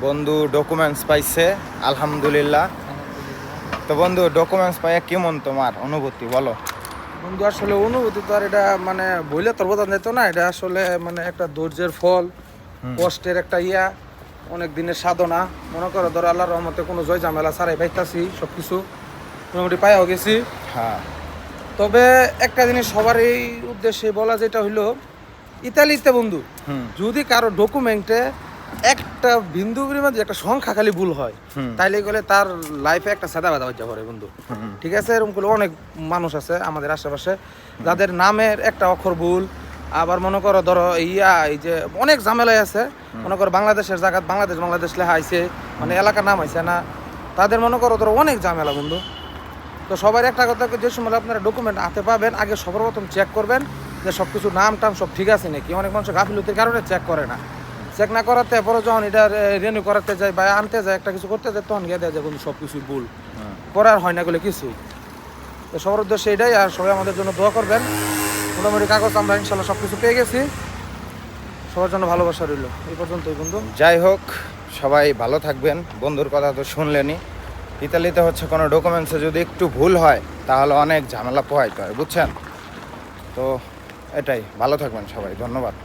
বন্ধু ডকুমেন্টস পাইছে আলহামদুলিল্লাহ। তো বন্ধু ডকুমেন্টস পাইয়া কেমন তোমার অনুভূতি বলো? বন্ধু আসলে অনুভূতি তো আর এটা মানে বইলে তোর বোঝা যেত না। এটা আসলে মানে একটা ধৈর্যের ফল, কষ্টের একটা অনেক দিনের সাধনা। মনে করো ধরো আল্লাহর রহমতে কোনো জয় ঝামেলা ছাড়াই পাইতাছি, সব কিছু মোটামুটি পাইয়াও গেছি। হ্যাঁ, তবে একটা জিনিস সবার এই উদ্দেশ্যে বলা, যেটা হইলো ইতালিতে বন্ধু যদি কারো ডকুমেন্টে একটা বিন্দু পরিমাণ যে একটা সংখ্যা খালি ভুল হয়, তাইলে গেলে তার লাইফে একটা সাদা বাধা হয়ে যাবে বন্ধু। ঠিক আছে, এরকম করে অনেক মানুষ আছে আমাদের আশেপাশে যাদের নামের একটা অক্ষর ভুল, আবার মনে করো ধরো এই যে অনেক ঝামেলায় আছে। মনে করো বাংলাদেশের জায়গা বাংলাদেশ লেখা আইছে, মানে এলাকার নাম আইছে না, তাদের মনে করো ধরো অনেক ঝামেলা বন্ধু। তো সবার একটা কথা, যে সময় আপনারা ডকুমেন্ট হাতে পাবেন, আগে সর্বপ্রথম চেক করবেন যে সব কিছু নাম টাম সব ঠিক আছে নাকি। অনেক মানুষ গাফিলতির কারণে চেক করে না। চেক না করাতে পরে যখন এটা রিনিউ করাতে যায় বা আনতে যায়, একটা কিছু করতে যায়, তখন গিয়ে দেয় যে বন্ধু সব কিছুই ভুল, পরে আর হয় না বলে কিছুই। তো সবার উদ্দেশ্যে এটাই, আর সবাই আমাদের জন্য দোয়া করবেন। মোটামুটি কাগজ আমরা ইনশাল্লাহ সব কিছু পেয়ে গেছি। সবার জন্য ভালোবাসা রইল। এই পর্যন্তই বন্ধু। যাই হোক, সবাই ভালো থাকবেন। বন্ধুর কথা তো শুনলেনি। ইতালিতে হচ্ছে কোনো ডকুমেন্টসে যদি একটু ভুল হয় তাহলে অনেক ঝামেলা পোহাইতে হয়, বুঝছেন? তো এটাই, ভালো থাকবেন সবাই, ধন্যবাদ।